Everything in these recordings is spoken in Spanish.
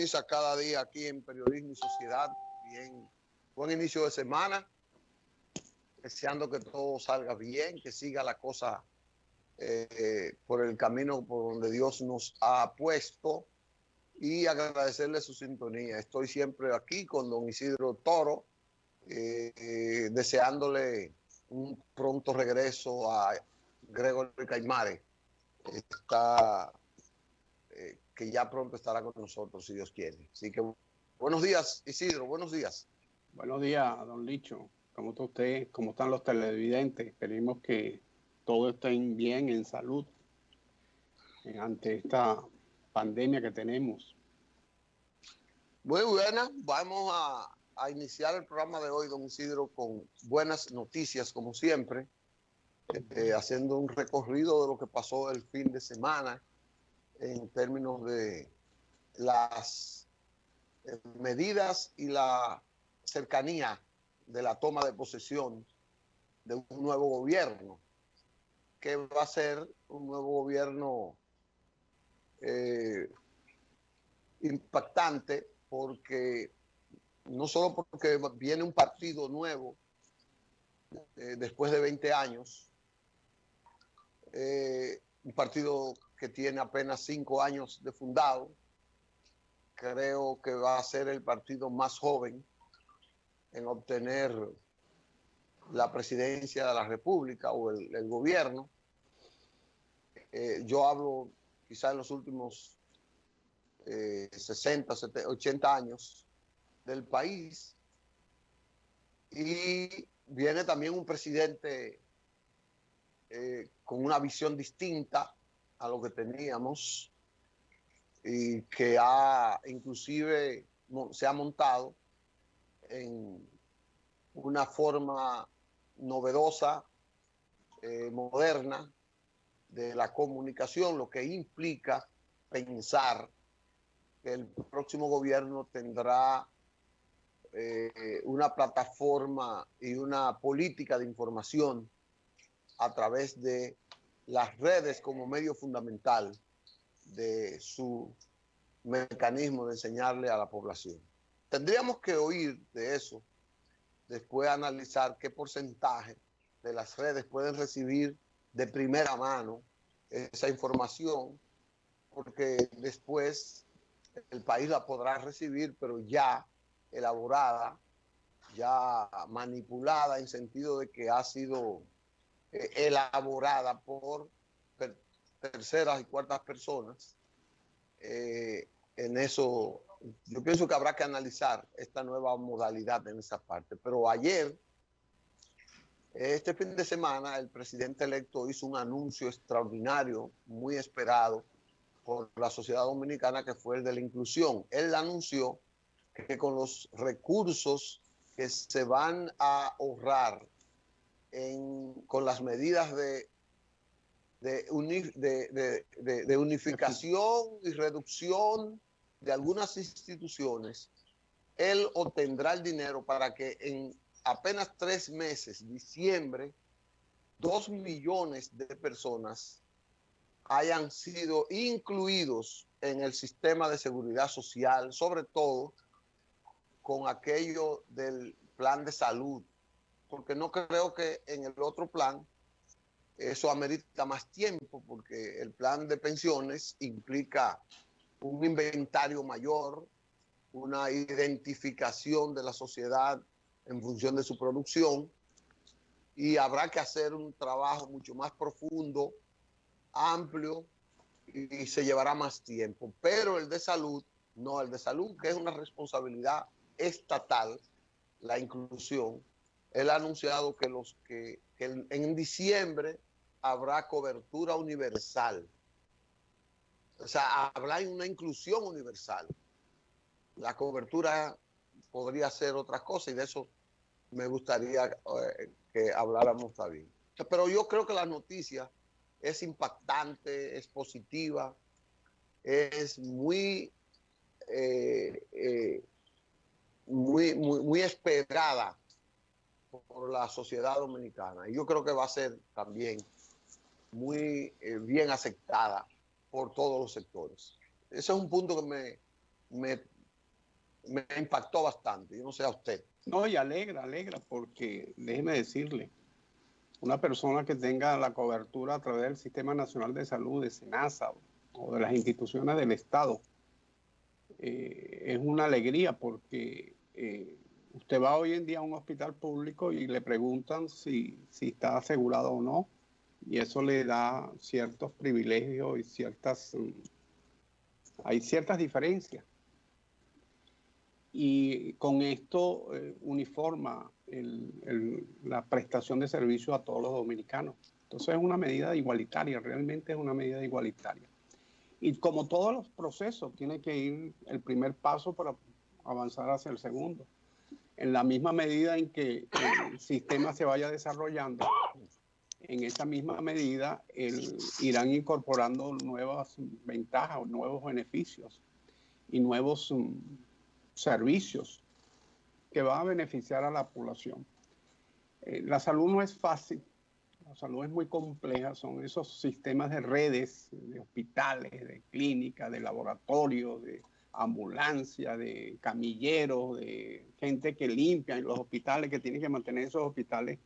comienza cada día aquí en Periodismo y Sociedad. Bien, buen inicio de semana. Deseando que todo salga bien, que siga la cosa por el camino por donde Dios nos ha puesto y agradecerle su sintonía. Estoy siempre aquí con don Isidro Toro, deseándole un pronto regreso a Gregory Caimare. Está... que ya pronto estará con nosotros, si Dios quiere. Así que buenos días, Isidro, buenos días. Buenos días, don Licho. ¿Cómo está usted? ¿Cómo están los televidentes? Esperemos que todos estén bien, en salud, ante esta pandemia que tenemos. Muy buena, vamos a iniciar el programa de hoy, don Isidro, con buenas noticias, como siempre, haciendo un recorrido de lo que pasó el fin de semana en términos de las medidas y la cercanía de la toma de posesión de un nuevo gobierno, que va a ser un nuevo gobierno impactante, porque no solo porque viene un partido nuevo después de 20 años, un partido que tiene apenas 5 años de fundado. Creo que va a ser el partido más joven en obtener la presidencia de la República o el gobierno. Yo hablo quizá en los últimos 60, 70, 80 años del país. Y viene también un presidente con una visión distinta a lo que teníamos y que inclusive se ha montado en una forma novedosa, moderna de la comunicación, lo que implica pensar que el próximo gobierno tendrá una plataforma y una política de información a través de las redes como medio fundamental de su mecanismo de enseñarle a la población. Tendríamos que oír de eso, después analizar qué porcentaje de las redes pueden recibir de primera mano esa información, porque después el país la podrá recibir, pero ya elaborada, ya manipulada, en sentido de que ha sido elaborada por terceras y cuartas personas. En eso, yo pienso que habrá que analizar esta nueva modalidad en esa parte. Pero ayer, este fin de semana, el presidente electo hizo un anuncio extraordinario, muy esperado por la sociedad dominicana, que fue el de la inclusión. Él anunció que con los recursos que se van a ahorrar con las medidas de unificación y reducción de algunas instituciones, él obtendrá el dinero para que en apenas 3 meses, diciembre, 2 millones de personas hayan sido incluidos en el sistema de seguridad social, sobre todo con aquello del plan de salud, porque no creo que en el otro plan eso amerita más tiempo, porque el plan de pensiones implica un inventario mayor, una identificación de la sociedad en función de su producción, y habrá que hacer un trabajo mucho más profundo, amplio, y se llevará más tiempo. Pero el de salud, no, el de salud, que es una responsabilidad estatal, la inclusión, él ha anunciado que en diciembre habrá cobertura universal. O sea, habrá una inclusión universal. La cobertura podría ser otra cosa y de eso me gustaría que habláramos también. Pero yo creo que la noticia es impactante, es positiva, es muy esperada por la sociedad dominicana. Y yo creo que va a ser también muy bien aceptada por todos los sectores. Ese es un punto que me impactó bastante. Yo no sé a usted. No, y alegra, porque déjeme decirle, una persona que tenga la cobertura a través del Sistema Nacional de Salud, de SENASA o de las instituciones del Estado, es una alegría porque usted va hoy en día a un hospital público y le preguntan si está asegurado o no, y eso le da ciertos privilegios y hay ciertas diferencias. Y con esto uniforma la prestación de servicio a todos los dominicanos. Entonces es una medida igualitaria, realmente es una medida igualitaria. Y como todos los procesos, tiene que ir el primer paso para avanzar hacia el segundo. En la misma medida en que el sistema se vaya desarrollando, en esa misma medida irán incorporando nuevas ventajas, nuevos beneficios y nuevos servicios que van a beneficiar a la población. La salud no es fácil, la salud es muy compleja, son esos sistemas de redes, de hospitales, de clínicas, de laboratorios, de ambulancia, de camilleros, de gente que limpia en los hospitales, que tienen que mantener esos hospitales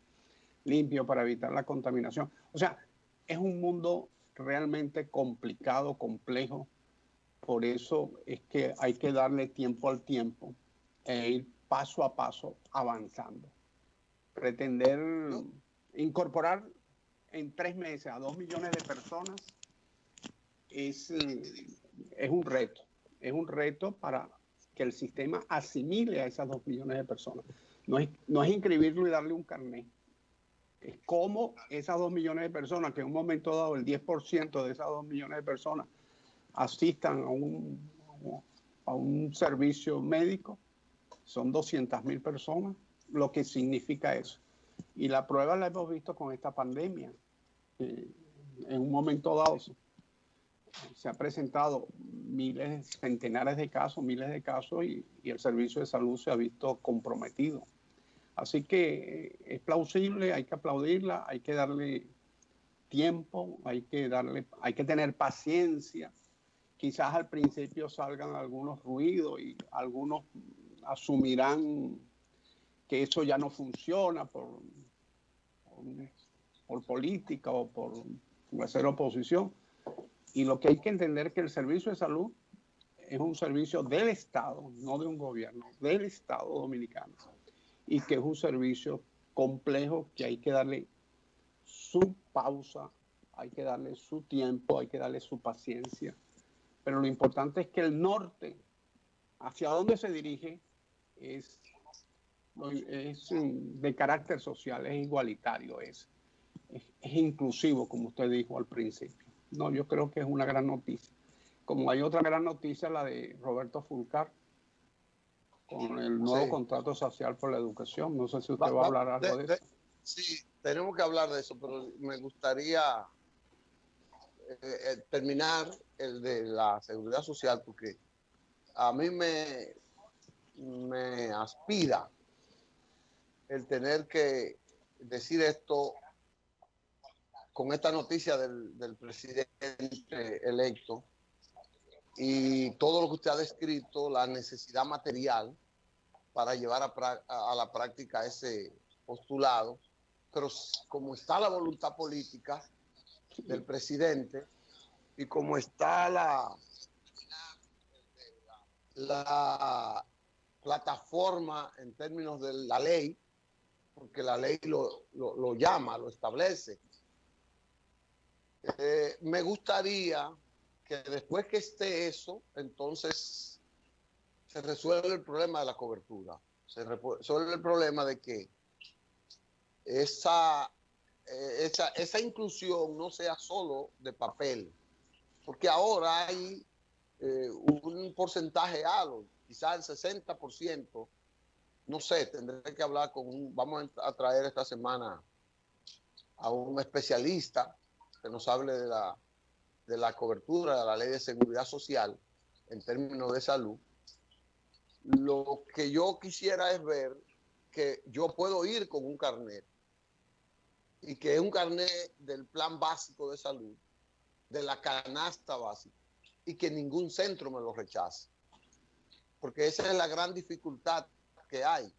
limpios para evitar la contaminación. O sea, es un mundo realmente complicado, complejo. Por eso es que hay que darle tiempo al tiempo e ir paso a paso avanzando. Pretender incorporar en 3 meses a 2 millones de personas es un reto. Es un reto para que el sistema asimile a esas 2 millones de personas. No es inscribirlo y darle un carnet. Es como esas 2 millones de personas, que en un momento dado el 10% de esas 2 millones de personas asistan a un servicio médico, son 200.000 personas, lo que significa eso. Y la prueba la hemos visto con esta pandemia. En un momento dado se ha presentado centenares de casos, miles de casos, y el servicio de salud se ha visto comprometido. Así que es plausible, hay que aplaudirla, hay que darle tiempo, hay que tener paciencia. Quizás al principio salgan algunos ruidos y algunos asumirán que eso ya no funciona por política o por hacer oposición. Y lo que hay que entender es que el servicio de salud es un servicio del Estado, no de un gobierno, del Estado dominicano. Y que es un servicio complejo que hay que darle su pausa, hay que darle su tiempo, hay que darle su paciencia. Pero lo importante es que el norte, hacia dónde se dirige, es de carácter social, es igualitario, es inclusivo, como usted dijo al principio. No, yo creo que es una gran noticia. Como hay otra gran noticia, la de Roberto Fulcar, con el nuevo contrato social por la educación. No sé si usted va a hablar algo de eso. Sí, tenemos que hablar de eso, pero me gustaría terminar el de la seguridad social, porque a mí me aspira el tener que decir esto con esta noticia del presidente electo y todo lo que usted ha descrito, la necesidad material para llevar a la práctica ese postulado, pero como está la voluntad política del presidente y como está la plataforma en términos de la ley, porque la ley lo llama, lo establece. Me gustaría que después que esté eso, entonces se resuelve el problema de la cobertura. Se resuelve el problema de que esa inclusión no sea solo de papel, porque ahora hay un porcentaje alto, quizás el 60%, no sé, tendré que hablar vamos a traer esta semana a un especialista que nos hable de la cobertura de la ley de seguridad social en términos de salud. Lo que yo quisiera es ver que yo puedo ir con un carnet y que es un carnet del plan básico de salud, de la canasta básica, y que ningún centro me lo rechace. porque esa es la gran dificultad que hay.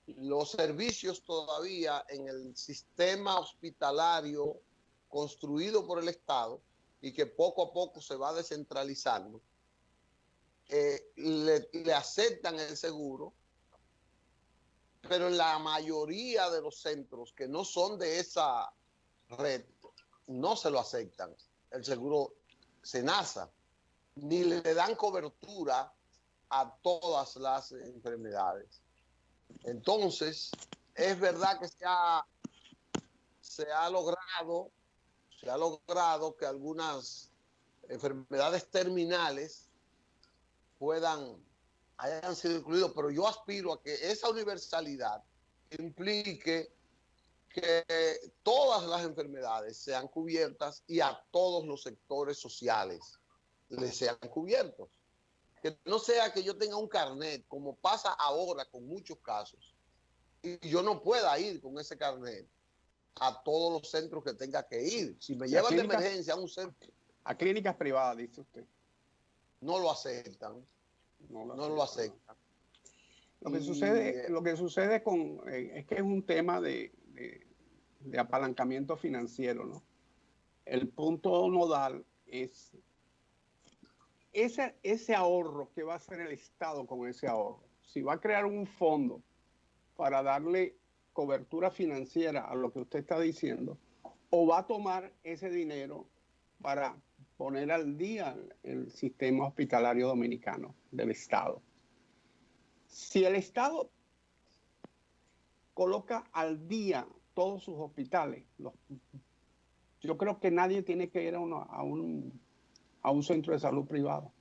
Los servicios todavía en el sistema hospitalario construido por el Estado y que poco a poco se va descentralizando, le aceptan el seguro, pero en la mayoría de los centros que no son de esa red, no se lo aceptan. El seguro SENASA, ni le dan cobertura a todas las enfermedades. Entonces, es verdad que se ha logrado que algunas enfermedades terminales hayan sido incluidos, pero yo aspiro a que esa universalidad implique que todas las enfermedades sean cubiertas y a todos los sectores sociales les sean cubiertos. Que no sea que yo tenga un carnet, como pasa ahora con muchos casos, y yo no pueda ir con ese carnet a todos los centros que tenga que ir. Si me llevan de emergencia a un centro... A clínicas privadas, dice usted. No lo aceptan. No lo aceptan. Lo que sucede es que es un tema de apalancamiento financiero, ¿no? El punto nodal es ese ahorro que va a hacer el Estado con ese ahorro. Si va a crear un fondo para darle cobertura financiera a lo que usted está diciendo, o va a tomar ese dinero para poner al día el sistema hospitalario dominicano del Estado. Si el Estado coloca al día todos sus hospitales, yo creo que nadie tiene que ir a un centro de salud privado.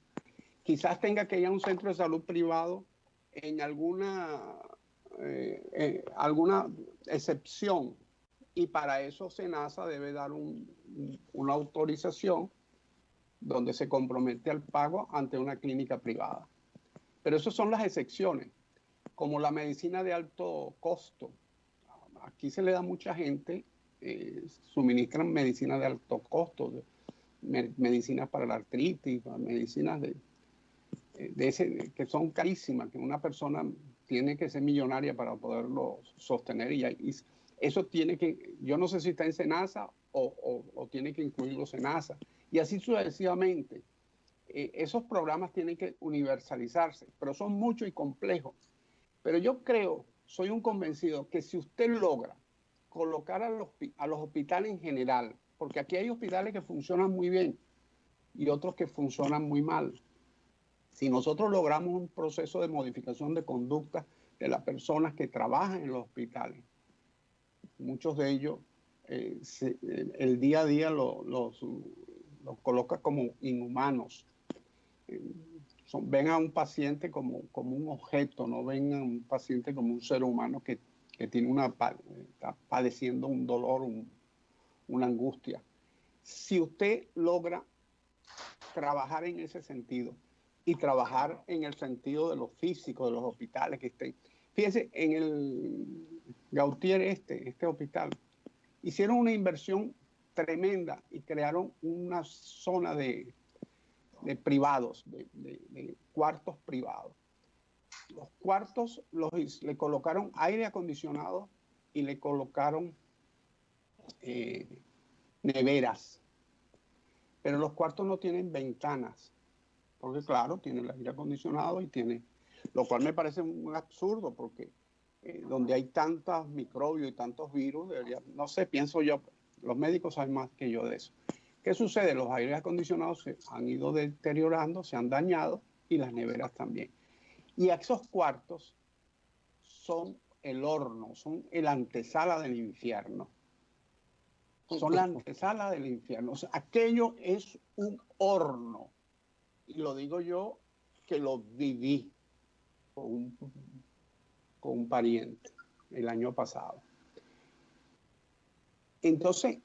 Quizás tenga que ir a un centro de salud privado en alguna excepción, y para eso SENASA debe dar una autorización donde se compromete al pago ante una clínica privada. Pero esas son las excepciones, como la medicina de alto costo. Aquí se le da a mucha gente, suministran medicina de alto costo, medicinas para la artritis, medicinas que son carísimas, que una persona tiene que ser millonaria para poderlo sostener, y eso tiene que, yo no sé si está en SENASA o tiene que incluirlo SENASA, y así sucesivamente. Esos programas tienen que universalizarse, pero son muchos y complejos. Pero yo creo, soy un convencido, que si usted logra colocar a los hospitales en general, porque aquí hay hospitales que funcionan muy bien y otros que funcionan muy mal. Si nosotros logramos un proceso de modificación de conducta de las personas que trabajan en los hospitales, muchos de ellos el día a día los coloca como inhumanos. Ven a un paciente como un objeto, no ven a un paciente como un ser humano que tiene está padeciendo un dolor, una angustia. Si usted logra trabajar en ese sentido y trabajar en el sentido de lo físico de los hospitales que estén. Fíjense, en el Gautier, este hospital, hicieron una inversión tremenda y crearon una zona de privados, de cuartos privados. Los cuartos le colocaron aire acondicionado y le colocaron neveras. Pero los cuartos no tienen ventanas, porque claro, tiene el aire acondicionado y tiene, lo cual me parece un absurdo, porque donde hay tantos microbios y tantos virus, no sé, pienso yo, los médicos saben más que yo de eso. ¿Qué sucede? Los aires acondicionados se han ido deteriorando, se han dañado, y las neveras también. Y esos cuartos son el horno, son el antesala del infierno. Son la antesala del infierno. O sea, aquello es un horno. Y lo digo yo, que lo viví con un pariente el año pasado. Entonces,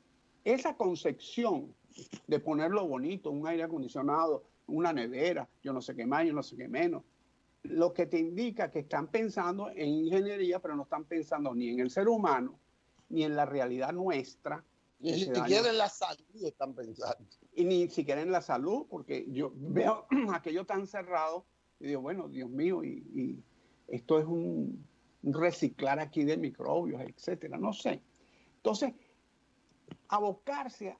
esa concepción de ponerlo bonito, un aire acondicionado, una nevera, yo no sé qué más, yo no sé qué menos, lo que te indica que están pensando en ingeniería, pero no están pensando ni en el ser humano, ni en la realidad nuestra. Ni siquiera en la salud están pensando. Y ni siquiera en la salud, porque yo veo aquello tan cerrado Y digo, bueno, Dios mío, y esto es un reciclar aquí de microbios, etcétera, no sé. Entonces, abocarse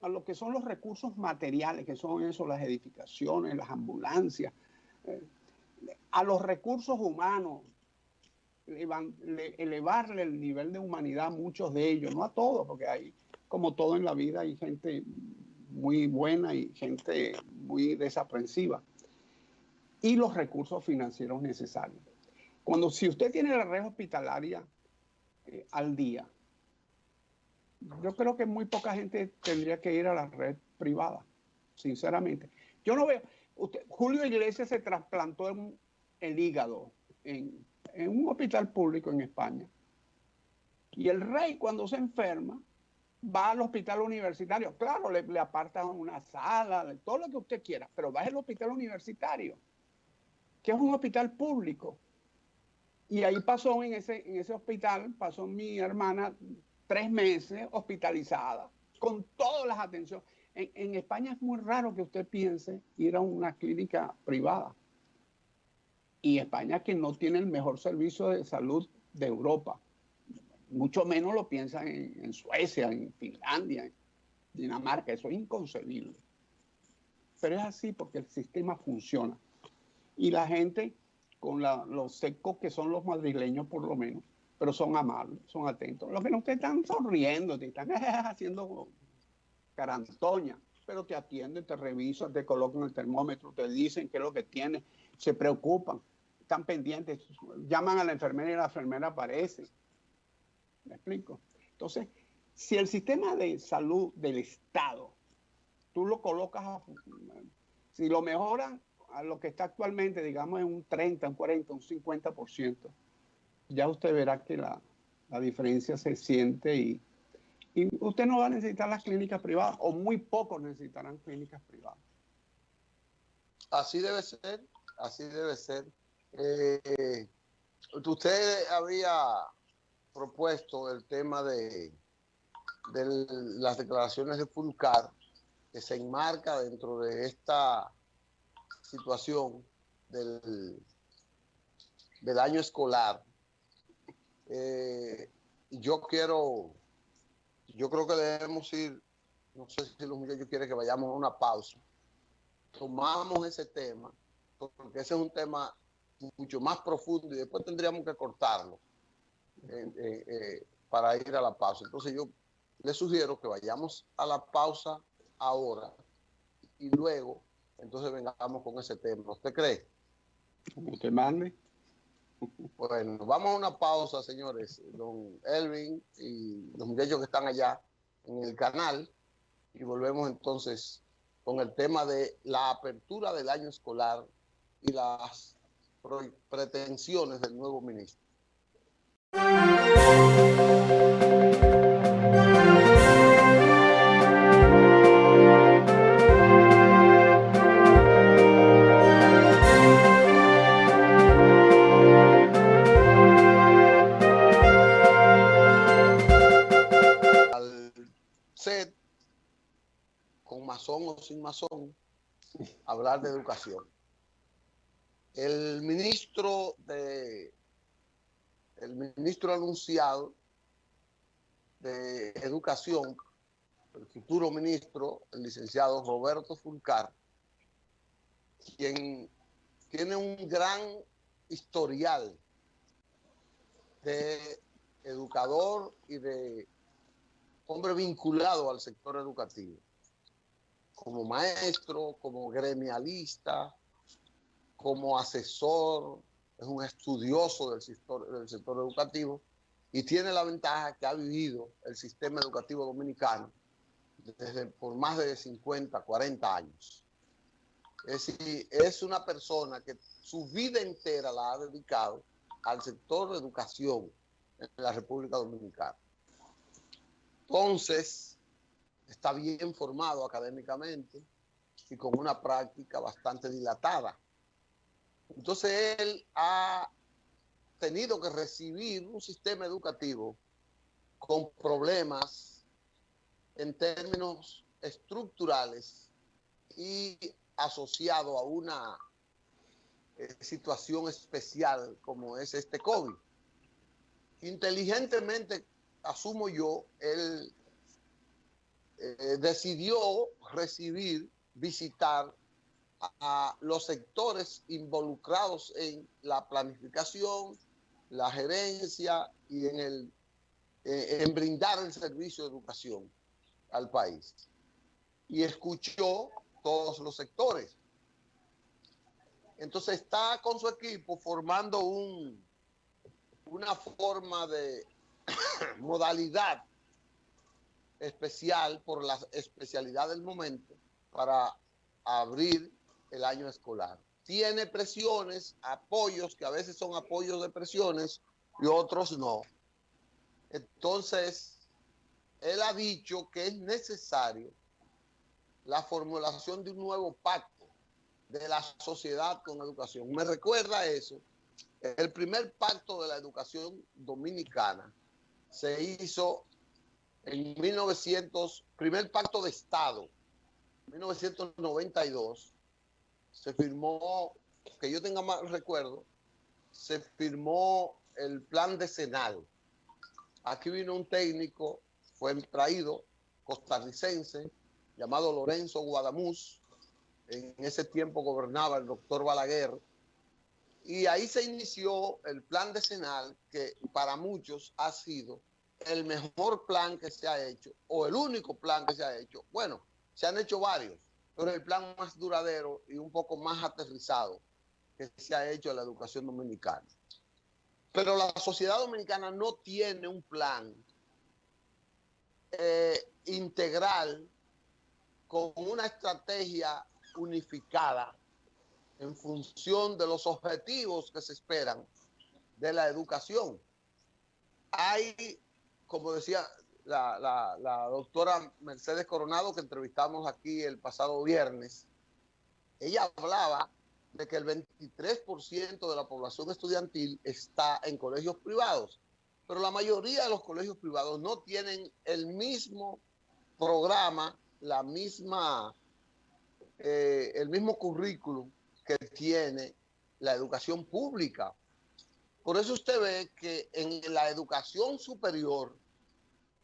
a lo que son los recursos materiales, que son eso, las edificaciones, las ambulancias, a los recursos humanos, elevarle el nivel de humanidad a muchos de ellos, no a todos, porque hay, como todo en la vida, hay gente muy buena y gente muy desaprensiva. Y los recursos financieros necesarios. Si usted tiene la red hospitalaria al día, yo creo que muy poca gente tendría que ir a la red privada, sinceramente. Yo no veo, Julio Iglesias se trasplantó el hígado en un hospital público en España. Y el rey, cuando se enferma, va al hospital universitario. Claro, le apartan una sala, todo lo que usted quiera, pero va al hospital universitario, que es un hospital público. Y ahí pasó, en ese hospital, pasó mi hermana 3 meses hospitalizada, con todas las atenciones. En España es muy raro que usted piense ir a una clínica privada. Y España, que no tiene el mejor servicio de salud de Europa, mucho menos lo piensan en Suecia, en Finlandia, en Dinamarca. Eso es inconcebible. Pero es así porque el sistema funciona. Y la gente, con los secos que son los madrileños por lo menos, pero son amables, son atentos. Los que no te están sonriendo, te están haciendo carantoña, pero te atienden, te revisan, te colocan el termómetro, te dicen qué es lo que tienes, se preocupan, están pendientes, llaman a la enfermera y la enfermera aparece. ¿Me explico? Entonces, si el sistema de salud del Estado, tú lo colocas, si lo mejoran a lo que está actualmente, digamos, en un 30, un 40, un 50%, ya usted verá que la diferencia se siente y usted no va a necesitar las clínicas privadas, o muy pocos necesitarán clínicas privadas. Así debe ser, así debe ser. Usted había propuesto el tema de las declaraciones de Fulcar, que se enmarca dentro de esta situación del año escolar. Yo creo que debemos ir, no sé si los muchachos quieren que vayamos a una pausa, tomamos ese tema, porque ese es un tema mucho más profundo y después tendríamos que cortarlo para ir a la pausa. Entonces yo les sugiero que vayamos a la pausa ahora y luego entonces vengamos con ese tema. ¿Usted cree? Como usted mande. Bueno, vamos a una pausa, señores. Don Elvin y los muchachos que están allá en el canal, y volvemos entonces con el tema de la apertura del año escolar y las pretensiones del nuevo ministro. Con masón o sin masón, hablar de educación. El ministro anunciado de Educación, el futuro ministro, el licenciado Roberto Fulcar, quien tiene un gran historial de educador y de hombre vinculado al sector educativo, como maestro, como gremialista, como asesor, es un estudioso del sector educativo y tiene la ventaja que ha vivido el sistema educativo dominicano por más de 50, 40 años. Es decir, es una persona que su vida entera la ha dedicado al sector de educación en la República Dominicana. Entonces, está bien formado académicamente y con una práctica bastante dilatada. Entonces, él ha tenido que recibir un sistema educativo con problemas en términos estructurales y asociado a una situación especial como es este COVID. Inteligentemente, asumo yo, él decidió visitar a los sectores involucrados en la planificación, la gerencia y en brindar el servicio de educación al país. Y escuchó todos los sectores. Entonces está con su equipo formando una forma de modalidad especial por la especialidad del momento para abrir el año escolar. Tiene presiones, apoyos, que a veces son apoyos de presiones y otros no. Entonces, él ha dicho que es necesario la formulación de un nuevo pacto de la sociedad con educación. Me recuerda eso. El primer pacto de la educación dominicana se hizo en primer pacto de Estado, 1992, se firmó, que yo tenga más recuerdo, se firmó el plan decenal. Aquí vino un técnico, fue traído, costarricense, llamado Lorenzo Guadamuz. En ese tiempo gobernaba el doctor Balaguer. Y ahí se inició el plan decenal, que para muchos ha sido el mejor plan que se ha hecho, o el único plan que se ha hecho. Bueno, se han hecho varios, pero el plan más duradero y un poco más aterrizado que se ha hecho en la educación dominicana. Pero la sociedad dominicana no tiene un plan integral con una estrategia unificada en función de los objetivos que se esperan de la educación. Hay, como decía la doctora Mercedes Coronado, que entrevistamos aquí el pasado viernes, ella hablaba de que el 23% de la población estudiantil está en colegios privados, pero la mayoría de los colegios privados no tienen el mismo programa, el mismo currículum que tiene la educación pública. Por eso usted ve que en la educación superior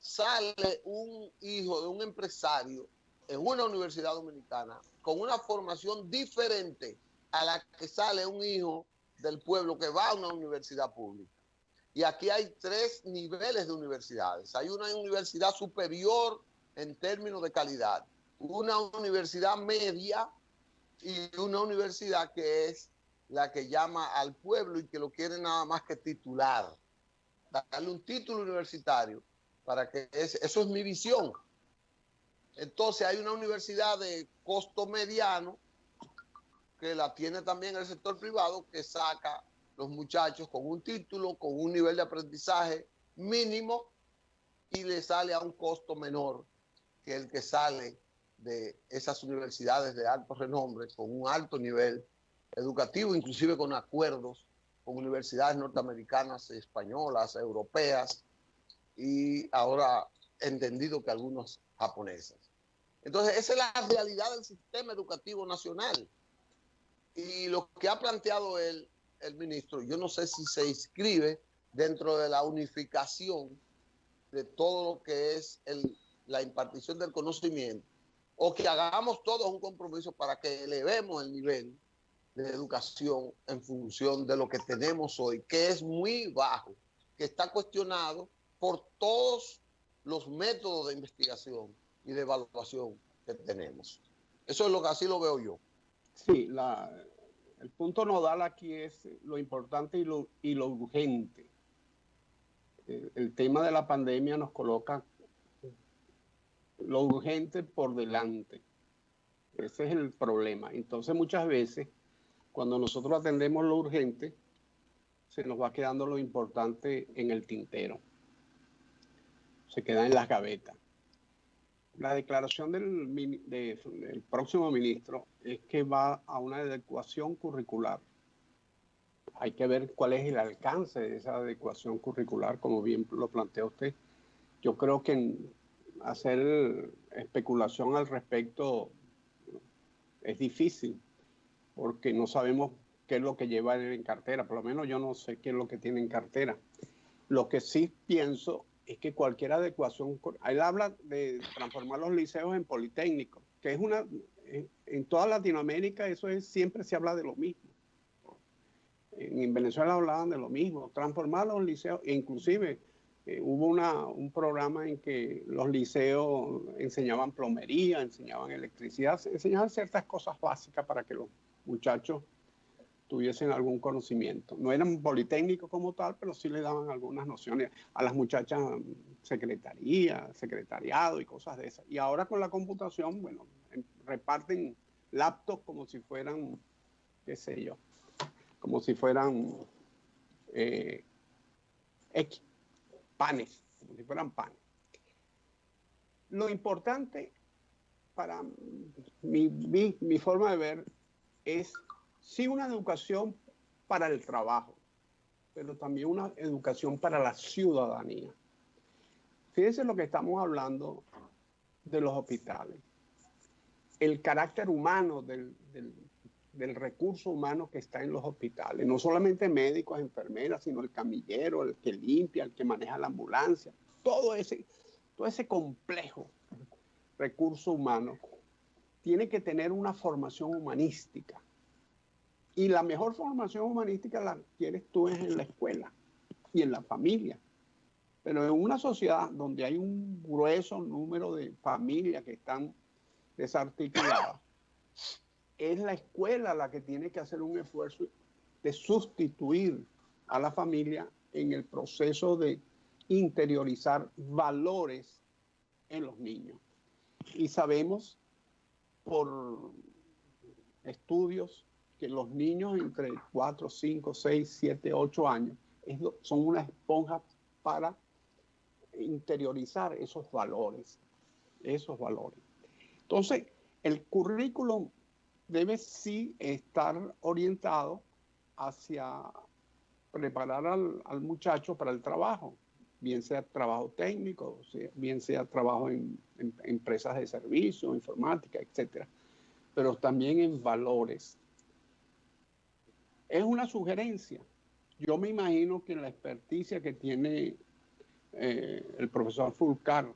sale un hijo de un empresario en una universidad dominicana con una formación diferente a la que sale un hijo del pueblo que va a una universidad pública. Y aquí hay 3 niveles de universidades. Hay una universidad superior en términos de calidad, una universidad media y una universidad que es la que llama al pueblo y que lo quiere nada más que titular, darle un título universitario para que eso es mi visión. Entonces hay una universidad de costo mediano que la tiene también el sector privado, que saca los muchachos con un título, con un nivel de aprendizaje mínimo y le sale a un costo menor que el que sale de esas universidades de alto renombre, con un alto nivel educativo, inclusive con acuerdos con universidades norteamericanas, españolas, europeas y ahora entendido que algunos japonesas. Entonces, esa es la realidad del sistema educativo nacional. Y lo que ha planteado el ministro, yo no sé si se inscribe dentro de la unificación de todo lo que es la impartición del conocimiento, o que hagamos todos un compromiso para que elevemos el nivel de educación en función de lo que tenemos hoy, que es muy bajo, que está cuestionado por todos los métodos de investigación y de evaluación que tenemos. Eso es lo que así lo veo yo. Sí, el punto nodal aquí es lo importante y lo urgente. El tema de la pandemia nos coloca lo urgente por delante. Ese es el problema. Entonces, muchas veces, cuando nosotros atendemos lo urgente, se nos va quedando lo importante en el tintero. Se queda en las gavetas. La declaración del próximo ministro es que va a una adecuación curricular. Hay que ver cuál es el alcance de esa adecuación curricular, como bien lo plantea usted. Yo creo que hacer especulación al respecto es difícil, porque no sabemos qué es lo que lleva él en cartera. Por lo menos yo no sé qué es lo que tiene en cartera. Lo que sí pienso es que cualquier adecuación, él habla de transformar los liceos en politécnicos, que es en toda Latinoamérica siempre se habla de lo mismo. En Venezuela hablaban de lo mismo, transformar los liceos, e inclusive hubo un programa en que los liceos enseñaban plomería, enseñaban electricidad, enseñaban ciertas cosas básicas para que los muchachos tuviesen algún conocimiento. No eran politécnicos como tal, pero sí le daban algunas nociones a las muchachas, secretaría, secretariado y cosas de esas. Y ahora con la computación, bueno, reparten laptops como si fueran, qué sé yo, como si fueran panes, como si fueran panes. Lo importante para mi forma de ver es sí una educación para el trabajo, pero también una educación para la ciudadanía. Fíjense lo que estamos hablando de los hospitales. El carácter humano del recurso humano que está en los hospitales. No solamente médicos, enfermeras, sino el camillero, el que limpia, el que maneja la ambulancia. Todo ese complejo recurso humano tiene que tener una formación humanística. Y la mejor formación humanística la tienes tú en la escuela y en la familia. Pero en una sociedad donde hay un grueso número de familias que están desarticuladas, es la escuela la que tiene que hacer un esfuerzo de sustituir a la familia en el proceso de interiorizar valores en los niños. Y sabemos por estudios que los niños entre 4, 5, 6, 7, 8 años son una esponja para interiorizar esos valores. Entonces, el currículum debe sí estar orientado hacia preparar al muchacho para el trabajo, bien sea trabajo técnico, bien sea trabajo en empresas de servicio, informática, etcétera, pero también en valores. Es una sugerencia. Yo me imagino que la experticia que tiene el profesor Fulcar,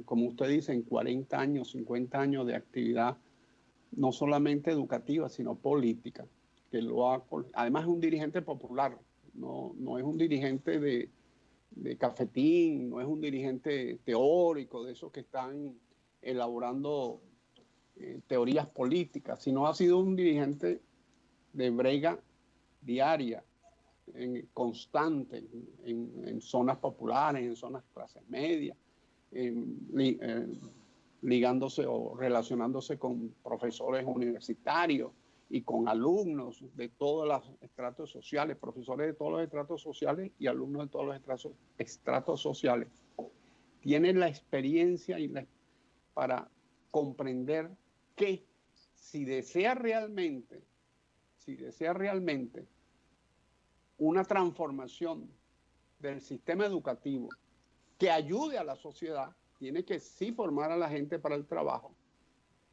como usted dice, en 40 años, 50 años de actividad, no solamente educativa, sino política, que además es un dirigente popular, no es un dirigente de cafetín, no es un dirigente teórico, de esos que están elaborando teorías políticas, sino ha sido un dirigente de brega diaria, constante, en zonas populares, en zonas clases medias, ligándose o relacionándose con profesores universitarios y con alumnos de todos los estratos sociales, profesores de todos los estratos sociales y alumnos de todos los estratos sociales. Tienen la experiencia para comprender que si desea realmente una transformación del sistema educativo que ayude a la sociedad, tiene que sí formar a la gente para el trabajo,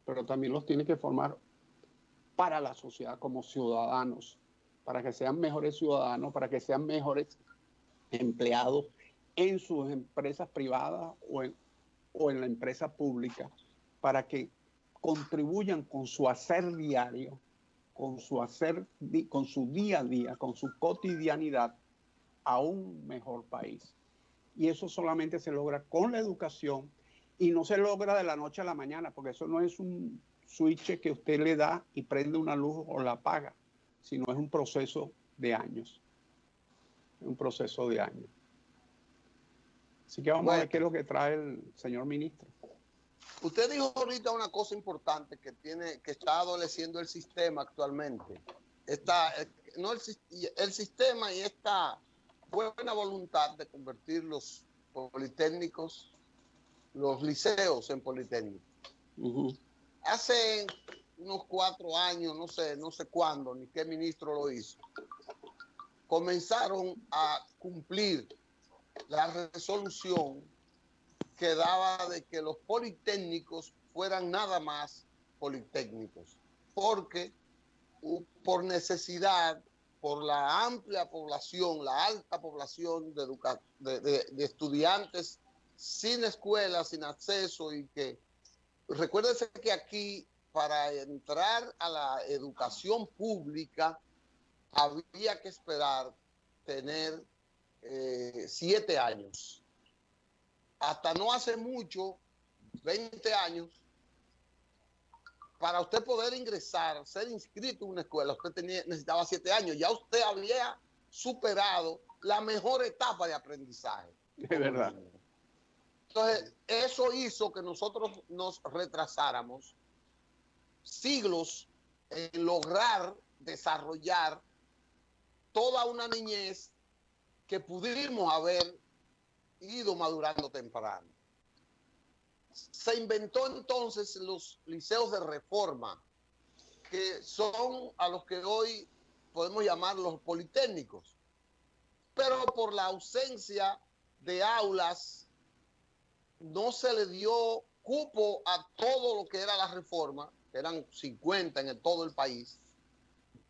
pero también los tiene que formar para la sociedad como ciudadanos, para que sean mejores ciudadanos, para que sean mejores empleados en sus empresas privadas o en la empresa pública, para que contribuyan con su hacer diario, con su día a día, con su cotidianidad a un mejor país. Y eso solamente se logra con la educación y no se logra de la noche a la mañana, porque eso no es un switch que usted le da y prende una luz o la apaga, sino es un proceso de años. Es un proceso de años. Así que vamos a ver qué es lo que trae el señor ministro. Usted dijo ahorita una cosa importante que está adoleciendo el sistema actualmente. El sistema y esta buena voluntad de convertir los politécnicos, los liceos en politécnicos. Hace unos 4 años, no sé cuándo, ni qué ministro lo hizo, comenzaron a cumplir la resolución que daba de que los politécnicos fueran nada más politécnicos, porque por necesidad, por la amplia población, la alta población de estudiantes sin escuela, sin acceso, y que recuérdese que aquí para entrar a la educación pública había que esperar tener 7 años. Hasta no hace mucho, 20 años, para usted poder ingresar, ser inscrito en una escuela, usted necesitaba 7 años. Ya usted había superado la mejor etapa de aprendizaje. Es verdad. Entonces, eso hizo que nosotros nos retrasáramos siglos en lograr desarrollar toda una niñez que pudimos haber ido madurando temprano. Se inventó entonces los liceos de reforma, que son a los que hoy podemos llamar los politécnicos, pero por la ausencia de aulas no se le dio cupo a todo lo que era la reforma, que eran 50 en todo el país.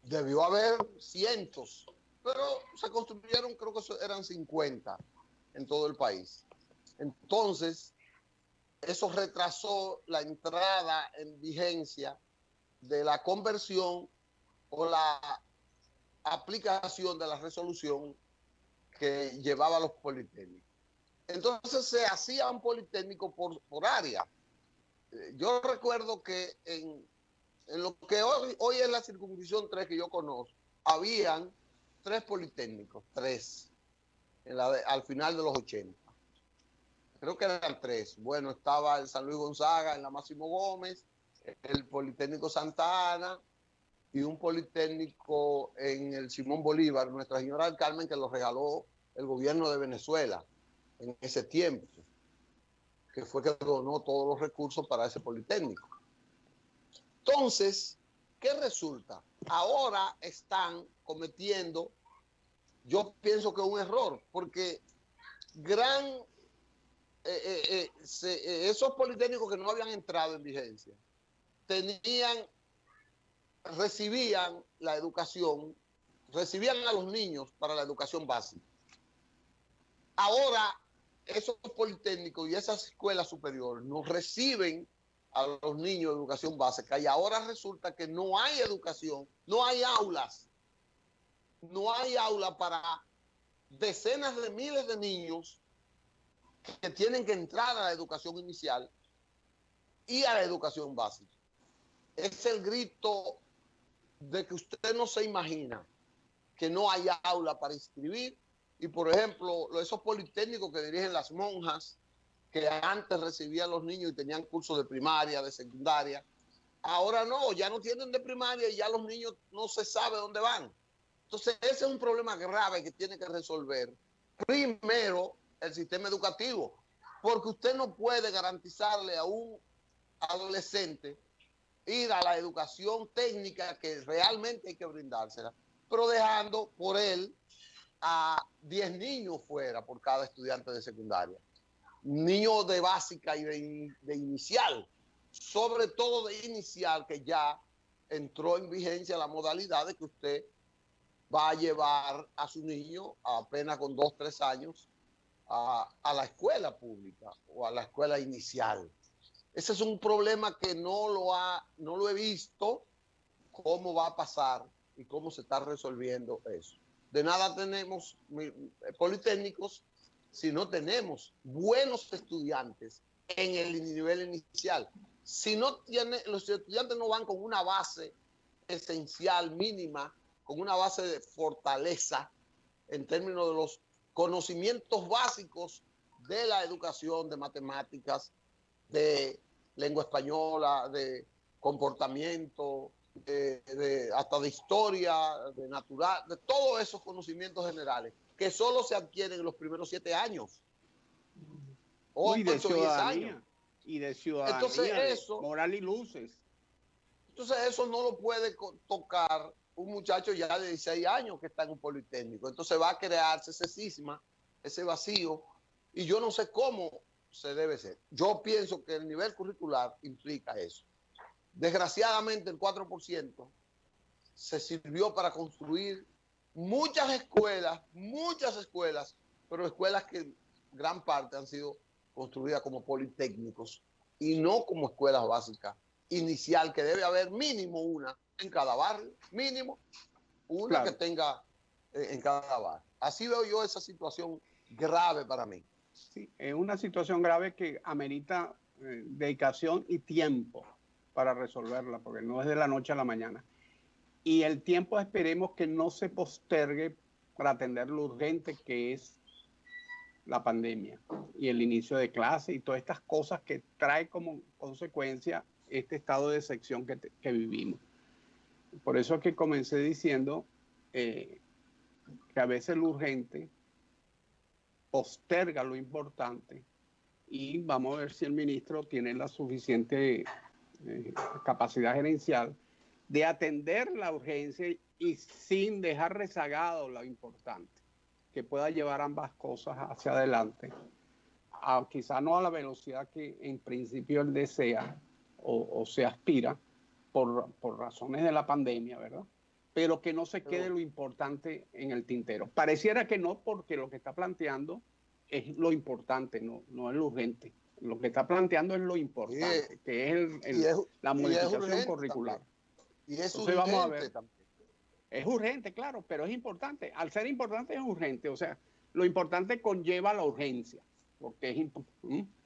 Debió haber cientos, pero se construyeron, creo que eran 50 en todo el país. Entonces, eso retrasó la entrada en vigencia de la conversión o la aplicación de la resolución que llevaba a los politécnicos. Entonces se hacía un politécnico por área. Yo recuerdo que en lo que hoy es la circunscripción 3 que yo conozco, habían 3 politécnicos, 3, al final de los 80. Creo que eran 3. Bueno, estaba el San Luis Gonzaga en la Máximo Gómez, el Politécnico Santa Ana y un politécnico en el Simón Bolívar, Nuestra Señora del Carmen, que lo regaló el gobierno de Venezuela en ese tiempo, que fue que donó todos los recursos para ese politécnico. Entonces, ¿qué resulta? Ahora están cometiendo, yo pienso que un error, porque esos politécnicos que no habían entrado en vigencia recibían la educación, recibían a los niños para la educación básica. Ahora, esos politécnicos y esas escuelas superiores no reciben a los niños de educación básica, y ahora resulta que no hay educación, no hay aulas, para decenas de miles de niños que tienen que entrar a la educación inicial y a la educación básica. Es el grito de que usted no se imagina que no hay aula para inscribir. Y, por ejemplo, esos politécnicos que dirigen las monjas, que antes recibían a los niños y tenían cursos de primaria, de secundaria, ahora no, ya no tienen de primaria y ya los niños no se sabe dónde van. Entonces, ese es un problema grave que tiene que resolver primero el sistema educativo, porque usted no puede garantizarle a un adolescente ir a la educación técnica que realmente hay que brindársela, pero dejando por él a 10 niños fuera por cada estudiante de secundaria, niños de básica y de inicial, sobre todo de inicial, que ya entró en vigencia la modalidad de que usted va a llevar a su niño apenas con 2 o 3 años a la escuela pública o a la escuela inicial. Ese es un problema que no lo he visto cómo va a pasar y cómo se está resolviendo eso. De nada tenemos politécnicos si no tenemos buenos estudiantes en el nivel inicial. Si no los estudiantes no van con una base esencial, mínima, con una base de fortaleza en términos de los conocimientos básicos de la educación, de matemáticas, de lengua española, de comportamiento, hasta de historia, de natural, de todos esos conocimientos generales que solo se adquieren en los primeros 7 años. O 8 o 10 años. Y de ciudadanía, entonces, eso, moral y luces. Entonces eso no lo puede tocar un muchacho ya de 16 años que está en un politécnico. Entonces va a crearse ese cisma, ese vacío, y yo no sé cómo se debe ser. Yo pienso que el nivel curricular implica eso. Desgraciadamente el 4% se sirvió para construir muchas escuelas, pero escuelas que gran parte han sido construidas como politécnicos y no como escuelas básicas inicial, que debe haber mínimo una en cada barrio, mínimo una que tenga en cada barrio. Así veo yo esa situación grave para mí. Sí, es una situación grave que amerita dedicación y tiempo para resolverla, porque no es de la noche a la mañana. Y el tiempo esperemos que no se postergue para atender lo urgente que es la pandemia y el inicio de clase y todas estas cosas que trae como consecuencia este estado de excepción que vivimos. Por eso es que comencé diciendo que a veces lo urgente posterga lo importante, y vamos a ver si el ministro tiene la suficiente capacidad gerencial de atender la urgencia y sin dejar rezagado lo importante, que pueda llevar ambas cosas hacia adelante, quizá no a la velocidad que en principio él desea o se aspira por razones de la pandemia, ¿verdad? Pero que no se quede lo importante en el tintero. Pareciera que no, porque lo que está planteando es lo importante, no es lo urgente. Lo que está planteando es lo importante, que es la modificación curricular. Y es Entonces, urgente vamos a ver. también. Es urgente, claro, pero es importante. Al ser importante es urgente. O sea, lo importante conlleva la urgencia, porque es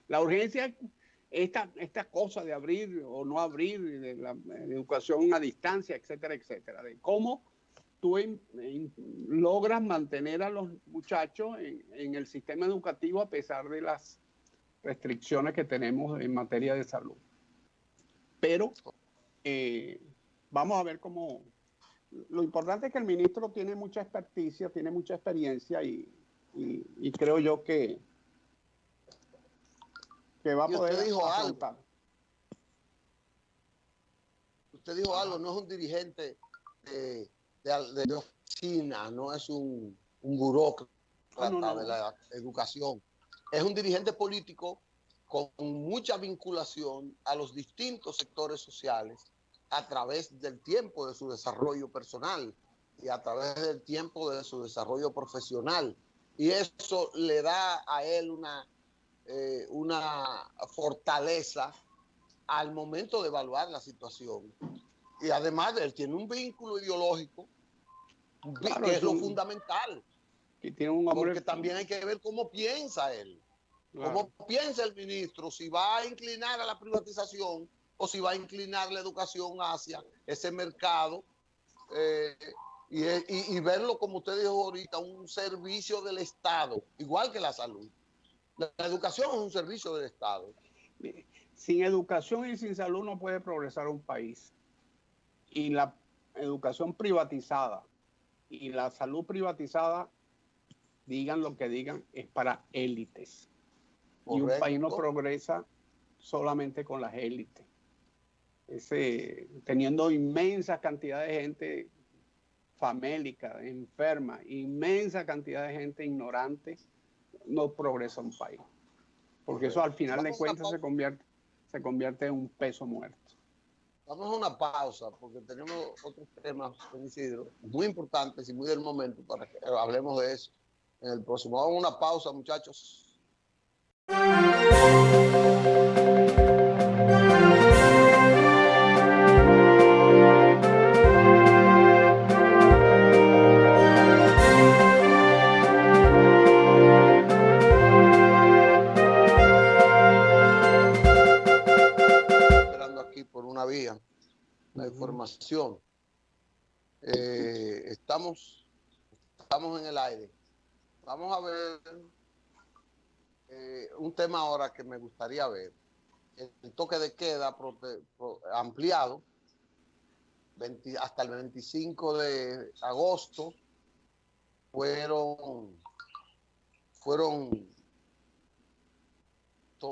la urgencia es esta cosa de abrir o no abrir, de la educación a distancia, etcétera, etcétera, de cómo tú logras mantener a los muchachos en el sistema educativo a pesar de las restricciones que tenemos en materia de salud. Pero vamos a ver cómo. Lo importante es que el ministro tiene mucha experticia, tiene mucha experiencia y creo yo que va a poder afrontar. Usted dijo algo, no es un dirigente de oficina, no es un burócrata de la educación. Es un dirigente político con mucha vinculación a los distintos sectores sociales a través del tiempo de su desarrollo personal y a través del tiempo de su desarrollo profesional. Y eso le da a él una fortaleza al momento de evaluar la situación. Y además él tiene un vínculo ideológico, claro, que es lo fundamental. Que tiene un hombre, porque también hay que ver cómo piensa él. Claro. Cómo piensa el ministro, si va a inclinar a la privatización o si va a inclinar la educación hacia ese mercado y verlo, como usted dijo ahorita, un servicio del Estado, igual que la salud. La educación es un servicio del Estado. Sin educación y sin salud no puede progresar un país. Y la educación privatizada y la salud privatizada, digan lo que digan, es para élites. Correcto. Y un país no progresa solamente con las élites. Teniendo inmensa cantidad de gente famélica, enferma, inmensa cantidad de gente ignorante, no progresa un país. Porque eso al final de cuentas se convierte en un peso muerto. Vamos a una pausa porque tenemos otros temas, Isidro, muy importantes y muy del momento para que hablemos de eso en el próximo. Vamos a una pausa, muchachos. Esperando aquí por una vía la información. Estamos en el aire. Vamos a ver un tema ahora que me gustaría ver. El toque de queda ampliado hasta el 25 de agosto fueron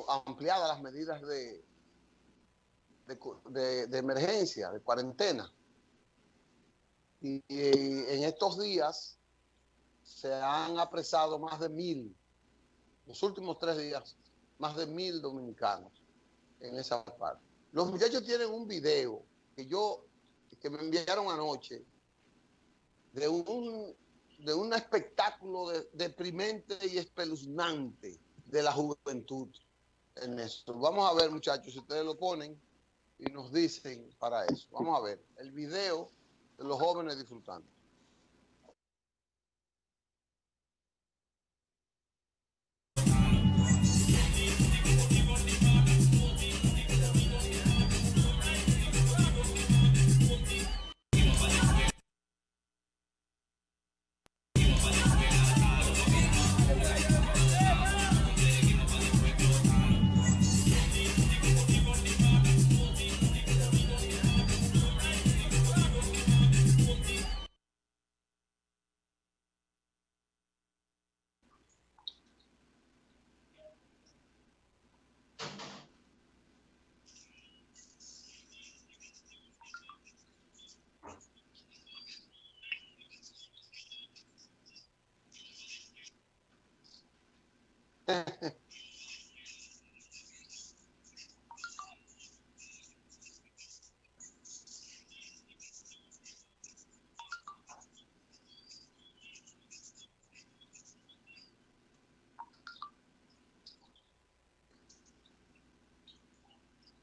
ampliadas las medidas de emergencia, de cuarentena. Y en estos días se han apresado más de 1,000, los últimos 3 días, más de 1,000 dominicanos en esa parte. Los muchachos tienen un video que me enviaron anoche de un espectáculo deprimente y espeluznante de la juventud en esto. Vamos a ver, muchachos, si ustedes lo ponen y nos dicen para eso. Vamos a ver el video de los jóvenes disfrutando.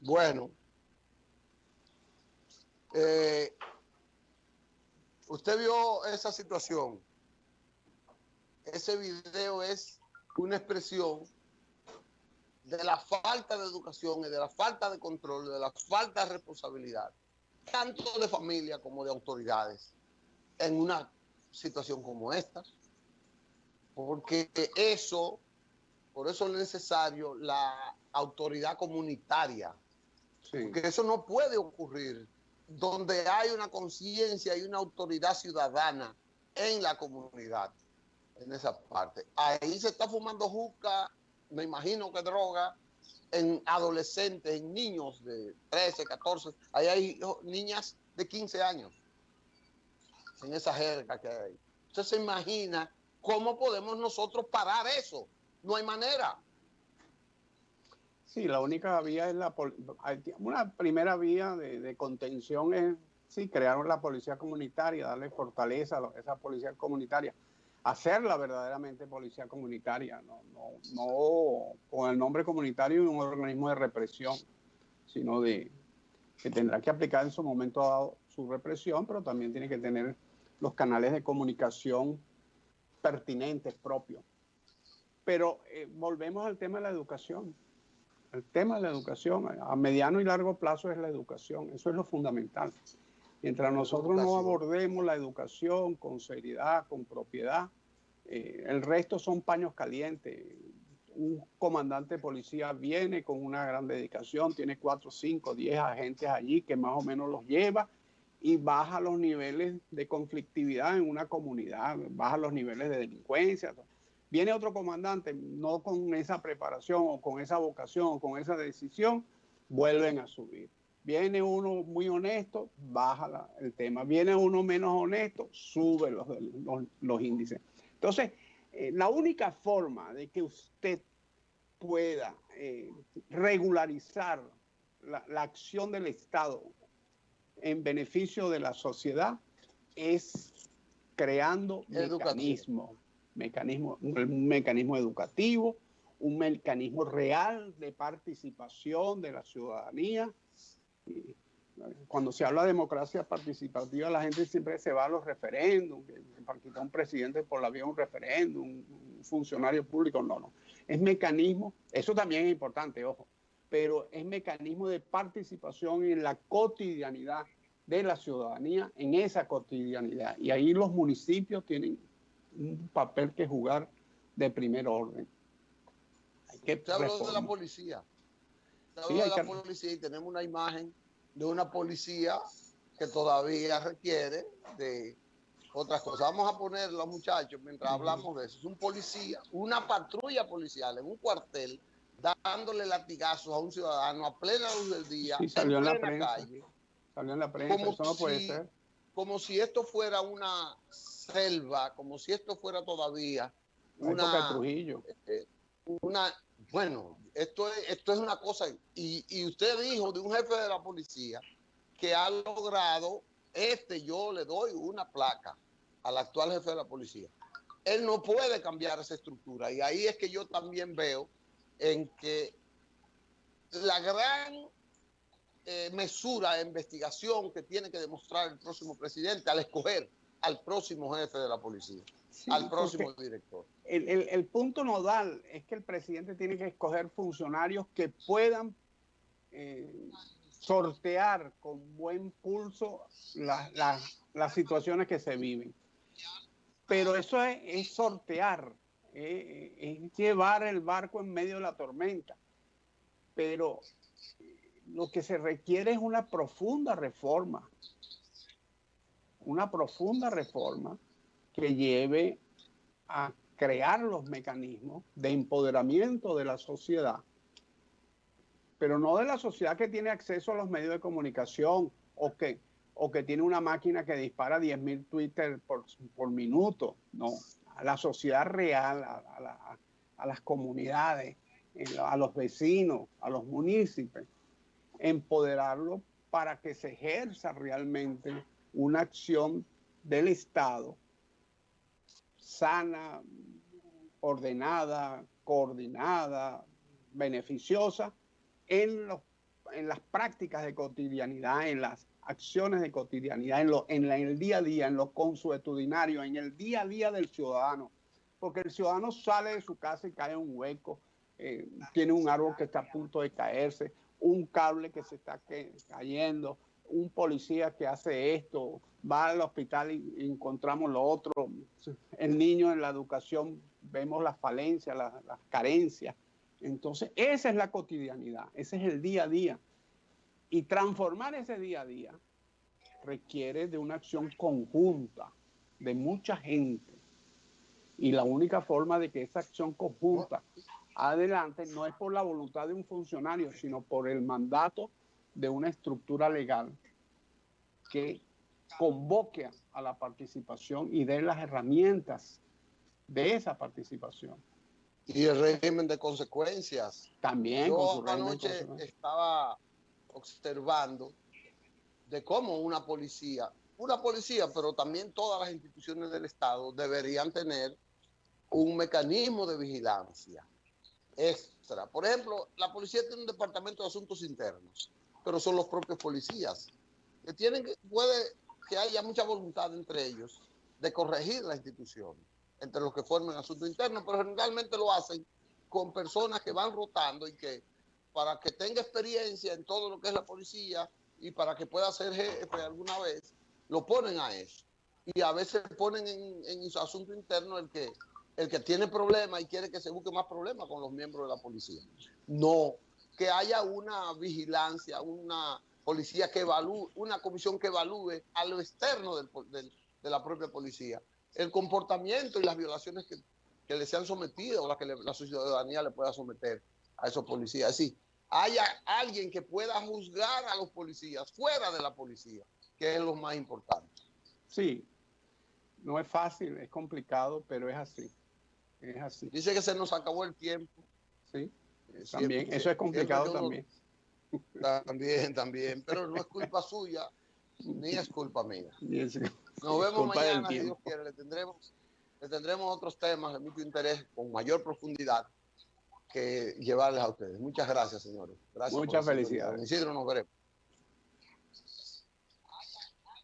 Bueno, usted vio esa situación. Ese video es una expresión de la falta de educación y de la falta de control, de la falta de responsabilidad, tanto de familia como de autoridades, en una situación como esta. Porque por eso es necesario la autoridad comunitaria. Sí. Porque eso no puede ocurrir donde hay una conciencia y una autoridad ciudadana en la comunidad, en esa parte. Ahí se está fumando juca, me imagino que droga, en adolescentes, en niños de 13, 14, ahí hay niñas de 15 años, en esa jerga que hay. Usted se imagina cómo podemos nosotros parar eso. No hay manera. Sí, la única vía es una primera vía de contención es, sí, crear la policía comunitaria, darle fortaleza a esa policía comunitaria, hacerla verdaderamente policía comunitaria, no con el nombre comunitario y un organismo de represión, sino que tendrá que aplicar en su momento dado su represión, pero también tiene que tener los canales de comunicación pertinentes propios. Pero volvemos al tema de la educación. El tema de la educación a mediano y largo plazo es la educación, eso es lo fundamental. Mientras nosotros no abordemos la educación con seriedad, con propiedad, el resto son paños calientes. Un comandante de policía viene con una gran dedicación, tiene 4, 5, 10 agentes allí que más o menos los lleva y baja los niveles de conflictividad en una comunidad, baja los niveles de delincuencia. Viene otro comandante, no con esa preparación o con esa vocación o con esa decisión, vuelven a subir. Viene uno muy honesto, baja el tema. Viene uno menos honesto, sube los índices. Entonces, la única forma de que usted pueda regularizar la acción del Estado en beneficio de la sociedad es creando un mecanismo educativo, un mecanismo real de participación de la ciudadanía. Cuando se habla de democracia participativa, la gente siempre se va a los referéndums, para quitar un presidente por la vía de un referéndum, un funcionario público, no. Es mecanismo, eso también es importante, ojo, pero es mecanismo de participación en la cotidianidad de la ciudadanía, en esa cotidianidad. Y ahí los municipios tienen un papel que jugar de primer orden. Usted habló de la policía. Usted habló de la policía y tenemos una imagen de una policía que todavía requiere de otras cosas. Vamos a ponerlo, muchachos, mientras hablamos de eso. Es un policía, una patrulla policial en un cuartel, dándole latigazos a un ciudadano a plena luz del día, salió en plena calle. Salió en la prensa, como eso no puede ser. Como si esto fuera una selva, como si esto fuera todavía Trujillo. Bueno, esto es una cosa, y usted dijo de un jefe de la policía que ha logrado, yo le doy una placa. al actual jefe de la policía. Él no puede cambiar esa estructura. Y ahí es que yo también veo en que la gran mesura de investigación que tiene que demostrar el próximo presidente al escoger al próximo jefe de la policía, sí, al próximo director. El punto nodal es que el presidente tiene que escoger funcionarios que puedan sortear con buen pulso las situaciones que se viven. Pero eso es sortear, es llevar el barco en medio de la tormenta. Pero lo que se requiere es una profunda reforma que lleve a crear los mecanismos de empoderamiento de la sociedad, pero no de la sociedad que tiene acceso a los medios de comunicación o que tiene una máquina que dispara 10.000 Twitter por minuto, no, a la sociedad real, a las comunidades, a los vecinos, a los municipios, empoderarlo para que se ejerza realmente una acción del Estado sana, ordenada, coordinada, beneficiosa en las prácticas de cotidianidad, en las acciones de cotidianidad, en el día a día, en lo consuetudinario, en el día a día del ciudadano. Porque el ciudadano sale de su casa y cae en un hueco, tiene un árbol que está a punto de caerse, un cable que se está cayendo, un policía que hace esto, va al hospital y encontramos lo otro. El niño en la educación, vemos las falencias, las carencias. Entonces, esa es la cotidianidad, ese es el día a día. Y transformar ese día a día requiere de una acción conjunta de mucha gente. Y la única forma de que esa acción conjunta adelante no es por la voluntad de un funcionario, sino por el mandato de una estructura legal que convoque a la participación y dé las herramientas de esa participación. Y el régimen de consecuencias. También. Yo anoche estaba observando de cómo una policía, pero también todas las instituciones del Estado deberían tener un mecanismo de vigilancia extra. Por ejemplo, la policía tiene un departamento de asuntos internos, pero son los propios policías que puede que haya mucha voluntad entre ellos de corregir la institución, entre los que forman asuntos internos, pero generalmente lo hacen con personas que van rotando y que para que tenga experiencia en todo lo que es la policía y para que pueda ser jefe alguna vez, lo ponen a eso. Y a veces ponen en su asunto interno el que tiene problemas y quiere que se busque más problemas con los miembros de la policía. No, que haya una vigilancia, una policía que evalúe, una comisión que evalúe a lo externo de la propia policía el comportamiento y las violaciones que le sean sometidas o las que la ciudadanía le pueda someter a esos policías. Es decir, haya alguien que pueda juzgar a los policías fuera de la policía, que es lo más importante. Sí, no es fácil, es complicado, pero es así. Es así. Dice que se nos acabó el tiempo. Sí, también, eso es complicado también. También, pero no es culpa suya, ni es culpa mía. Nos es vemos mañana, si Dios quiere. Le tendremos otros temas de mucho interés, con mayor profundidad, que llevarles a ustedes. Muchas gracias, señores. Gracias. Muchas felicidades. Don Isidro, nos veremos.